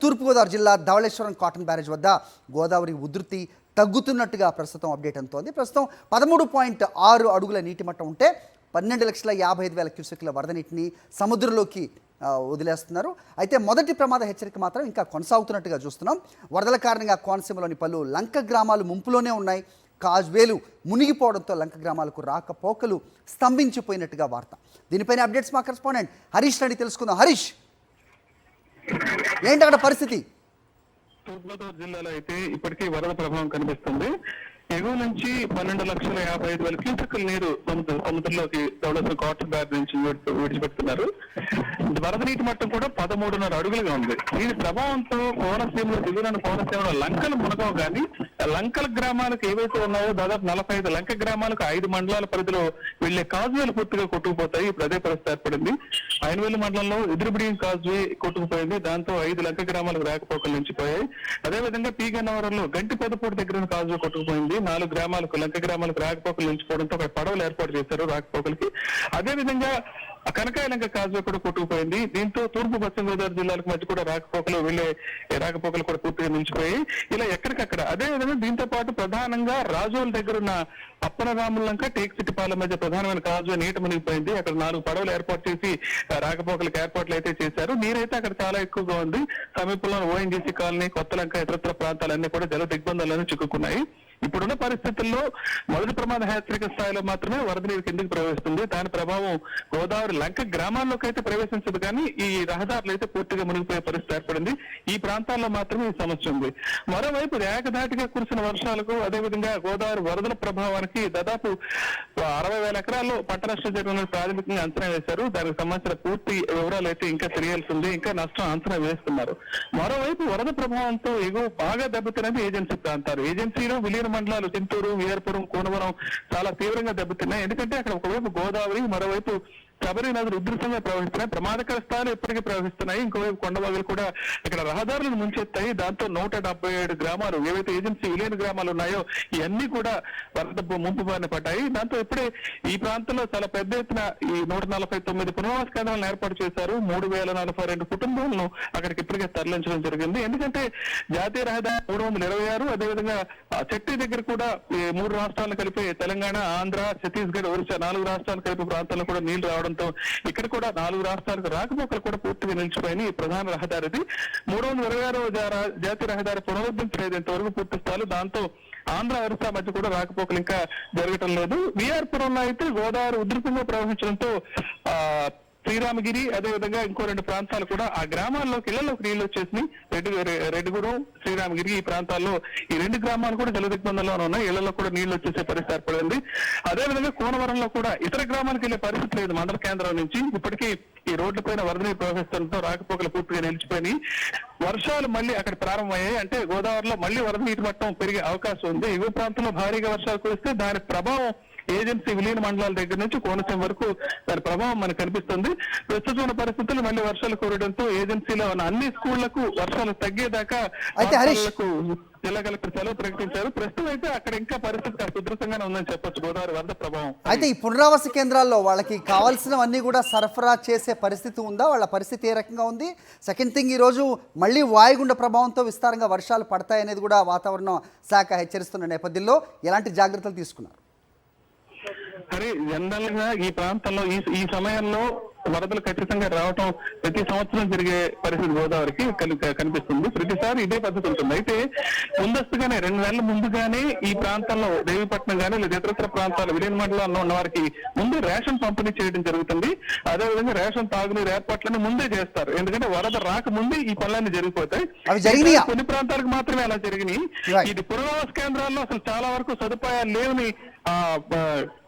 తూర్పుగోదావరి జిల్లా Dhavaleswaram cotton barrage వద్ద గోదావరి ఉధృతి తగ్గుతున్నట్టుగా ప్రస్తుతం అప్డేట్ అందుతోంది. ప్రస్తుతం 13.6 అడుగుల నీటి మట్టం ఉంటే 12,55,000 క్యూసెక్ల వరద నీటిని సముద్రంలోకి వదిలేస్తున్నారు. అయితే మొదటి ప్రమాద హెచ్చరిక మాత్రం ఇంకా కొనసాగుతున్నట్టుగా చూస్తున్నాం. వరదల కారణంగా కోనసీమలోని పలు లంక గ్రామాలు ముంపులోనే ఉన్నాయి. కాజ్వేలు మునిగిపోవడంతో లంక గ్రామాలకు రాకపోకలు స్తంభించిపోయినట్టుగా వార్త. దీనిపైన అప్డేట్స్ మా కరెస్పాండెంట్ హరీష్ రెడ్డి తెలుసుకుందాం. హరీష్, ఏంటి అక్కడ పరిస్థితి? తూర్పుగోదావరి జిల్లాలో అయితే ఇప్పటికీ వరద ప్రభావం కనిపిస్తుంది. ఎగువ నుంచి 12,55,000 క్యూసెక్కుల నీరు సముద్రంలోకి ధవళేశ్వరం కాటన్ బ్యారేజ్ నుంచి విడిచిపెడుతున్నారు. వరద నీటి మట్టం కూడా 13.5 అడుగులుగా ఉంది. దీని ప్రభావంతో కోనసీమలో దిగున కోనసీమలో లంకలు మునగవు కానీ లంకల గ్రామాలకు ఏవైతే ఉన్నాయో దాదాపు 45 లంక గ్రామాలకు 5 మండలాల పరిధిలో వెళ్లే కాజువేలు పూర్తిగా కొట్టుకుపోతాయి. ఇప్పుడు అదే పరిస్థితి ఏర్పడింది. ఐనవేలు మండలంలో ఎదురుబిడి కాజువే కొట్టుకుపోయింది. దాంతో 5 లంక గ్రామాలకు రాకపోకలు నిలిచిపోయాయి. అదేవిధంగా పీ గన్నవరంలో గంటి పెదపూడి దగ్గర కాజువే కొట్టుకుపోయింది. 4 గ్రామాలకు లంక గ్రామాలకు రాకపోకలు నిలిచిపోవడంతో అక్కడ పడవలు ఏర్పాటు చేశారు రాకపోకలకి. అదేవిధంగా కనకాయలంక కాజువే కూడా కొట్టుకుపోయింది. దీంతో తూర్పు పశ్చిమ గోదావరి జిల్లాలకు మధ్య కూడా రాకపోకలు కూడా పూర్తిగా నిలిచిపోయాయి. ఇలా ఎక్కడికక్కడ. అదేవిధంగా దీంతో పాటు ప్రధానంగా రాజోల దగ్గర ఉన్న అప్పనరాములంక టేక్సిట్టిపాలెం మధ్య ప్రధానమైన కాజువే నీట మునిగిపోయింది. అక్కడ 4 పడవలు ఏర్పాటు చేసి రాకపోకలకు ఏర్పాట్లు అయితే చేశారు. నీరైతే అక్కడ చాలా ఎక్కువగా ఉంది. సమీపంలో ఓఎన్జీసీ కాలనీ, కొత్తలంక, ఇతరత్ర ప్రాంతాలన్నీ కూడా జల దిగ్బంధాలను చిక్కుకున్నాయి. ఇప్పుడున్న పరిస్థితుల్లో మొదటి ప్రమాద హెచ్చరిక స్థాయిలో మాత్రమే వరద నీరు కిందికి ప్రవేశిస్తుంది. దాని ప్రభావం గోదావరి లంక గ్రామాల్లోకి అయితే ప్రవేశించదు కానీ ఈ రహదారులు అయితే పూర్తిగా మునిగిపోయే పరిస్థితి ఏర్పడింది. ఈ ప్రాంతాల్లో మాత్రమే ఈ సమస్య ఉంది. మరోవైపు ఏకధాటిగా కురిసిన వర్షాలకు అదేవిధంగా గోదావరి వరదల ప్రభావానికి దాదాపు 60,000 ఎకరాల్లో పంట నష్టం జరిగిన ప్రాథమికంగా అంచనా వేశారు. దానికి సంబంధించిన పూర్తి వివరాలు అయితే ఇంకా తెలియాల్సి ఉంది. ఇంకా నష్టం అంచనా వేస్తున్నారు. మరోవైపు వరద ప్రభావంతో ఎగువ బాగా దెబ్బతిన్నది ఏజెన్సీ ప్రాంతాలు. ఏజెన్సీలో విలీన మండలాలు చింతూరు, వీరపురం, కోనవరం చాలా తీవ్రంగా దెబ్బతిన్నాయి. ఎందుకంటే అక్కడ ఒకవైపు గోదావరి, మరోవైపు శబరి నదులు ఉధృతంగా ప్రవహిస్తున్నాయి. ప్రమాదకర స్థాయిలు ఇప్పటికీ ప్రవహిస్తున్నాయి. ఇంకోవైపు కొండవాగులు కూడా ఇక్కడ రహదారులను ముంచెత్తాయి. దాంతో 177 గ్రామాలు ఏవైతే ఏజెన్సీ విలీన గ్రామాలు ఉన్నాయో ఇవన్నీ కూడా వరద ముంపు బారిన పడ్డాయి. దాంతో ఇప్పుడే ఈ ప్రాంతంలో చాలా పెద్ద ఎత్తున ఈ 149 పునరావాస కేంద్రాలను ఏర్పాటు చేశారు. 3,042 కుటుంబాలను అక్కడికి ఇప్పటికే తరలించడం జరిగింది. ఎందుకంటే జాతీయ రహదారి 326, అదేవిధంగా చెట్టి దగ్గర కూడా 3 రాష్ట్రాలను కలిపి తెలంగాణ, ఆంధ్ర, ఛత్తీస్గఢ్, ఒరిస్సా 4 రాష్ట్రాలను కలిపి ప్రాంతాల్లో కూడా నీళ్లు రావడంతో ఇక్కడ కూడా 4 రాష్ట్రాలకు రాకపోకలు కూడా పూర్తిగా నిలిచిపోయినాయి. ఈ ప్రధాన రహదారిది 326వ జాతీయ రహదారి పునరుద్ధరించలేదు ఇంతవరకు పూర్తి స్థాయిలో. దాంతో ఆంధ్ర, ఒరిస్సా మధ్య కూడా రాకపోకలు ఇంకా జరగటం లేదు. విఆర్పురంలో అయితే గోదావరి ఉధృతంగా ప్రవహించడంతో శ్రీరామగిరి, అదేవిధంగా ఇంకో 2 ప్రాంతాలు కూడా ఆ గ్రామాల్లోకి ఇళ్లలోకి నీళ్లు వచ్చేసి రెడ్డిగూడెం, శ్రీరామగిరి ఈ ప్రాంతాల్లో ఈ 2 గ్రామాలు కూడా జల దిగ్బంధంలో ఉన్నాయి. ఇళ్లలో కూడా నీళ్లు వచ్చేసే పరిస్థితి ఏర్పడింది. అదేవిధంగా కోనవరంలో కూడా ఇతర గ్రామాలకు వెళ్లే పరిస్థితి లేదు. మండల కేంద్రం నుంచి ఇప్పటికీ ఈ రోడ్లపైన వరద నీరు ప్రవహించడంతో రాకపోకలు పూర్తిగా నిలిచిపోయినాయి. వర్షాలు మళ్ళీ అక్కడ ప్రారంభమయ్యాయి. అంటే గోదావరిలో మళ్ళీ వరద నీటి మట్టం పెరిగే అవకాశం ఉంది. ఎగువ ప్రాంతంలో భారీగా వర్షాలు కురిస్తే దాని ప్రభావం ఏజెన్సీ విలీన మండలాల దగ్గర నుంచి కోనసీమ వరకు దాని ప్రభావం మనకు కనిపిస్తుంది. ప్రస్తుతం ఉన్న పరిస్థితుల్లో మళ్ళీ వర్షాలు కురవడంతో ఏజెన్సీలో ఉన్న అన్ని స్కూళ్లకు వర్షాలు తగ్గేదాకా జిల్లా కలెక్టర్ సెలవు ప్రకటించారు. ప్రస్తుతం అయితే అక్కడ ఇంకా పరిస్థితి ఉధృతంగానే ఉందని చెప్పొచ్చు గోదావరి వరద ప్రభావం. అయితే ఈ పునరావాస కేంద్రాల్లో వాళ్ళకి కావాల్సినవన్నీ కూడా సరఫరా చేసే పరిస్థితి ఉందా? వాళ్ళ పరిస్థితి ఏ రకంగా ఉంది? సెకండ్ థింగ్, ఈరోజు మళ్ళీ వాయుగుండ ప్రభావంతో విస్తారంగా వర్షాలు పడతాయనేది కూడా వాతావరణ శాఖ హెచ్చరిస్తున్న నేపథ్యంలో ఎలాంటి జాగ్రత్తలు తీసుకున్నారు? సరే, జనరల్ గా ఈ ప్రాంతంలో ఈ సమయంలో వరదలు ఖచ్చితంగా రావటం ప్రతి సంవత్సరం జరిగే పరిస్థితి గోదావరికి కనిపిస్తుంది. ప్రతిసారి ఇదే పద్ధతి ఉంటుంది. అయితే ముందస్తుగానే 2 నెలల ముందుగానే ఈ ప్రాంతంలో దేవీపట్నం కానీ లేదా ఇతర ప్రాంతాలు విలీన మండలాల్లో ఉన్న వారికి ముందు రేషన్ పంపిణీ చేయడం జరుగుతుంది. అదేవిధంగా రేషన్ తాగునీరు ఏర్పాట్లను ముందే చేస్తారు. ఎందుకంటే వరద రాక ముందే ఈ పనులన్నీ జరిగిపోతాయి. కొన్ని ప్రాంతాలకు మాత్రమే అలా జరిగినాయి. ఇది పునరావాస కేంద్రాల్లో అసలు చాలా వరకు సదుపాయాలు లేవని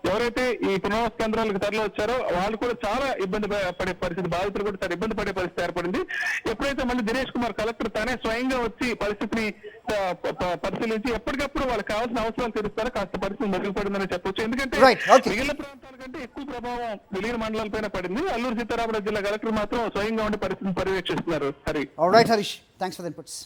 ఎవరైతే ఈ పునరావాస కేంద్రాలకు తరలి వచ్చారో వాళ్ళు కూడా చాలా ఇబ్బంది పడే పరిస్థితి, బాధితులు కూడా చాలా ఇబ్బంది పడే పరిస్థితి ఏర్పడింది. ఎప్పుడైతే మళ్ళీ దినేష్ కుమార్ కలెక్టర్ తానే స్వయంగా వచ్చి పరిస్థితిని పరిశీలించి ఎప్పటికప్పుడు వాళ్ళకి కావాల్సిన అవసరాలు తీరుస్తారో కాస్త పరిస్థితి మెరుగుపడిందని చెప్పొచ్చు. ఎందుకంటే మిగిలిన ప్రాంతాల కంటే ఎక్కువ ప్రభావం విలీన మండలాలపైన పడింది. అల్లూరు సీతారామరాజు జిల్లా కలెక్టర్ మాత్రం స్వయంగా ఉండి పరిస్థితిని పర్యవేక్షిస్తున్నారు. Harish, thanks for the inputs.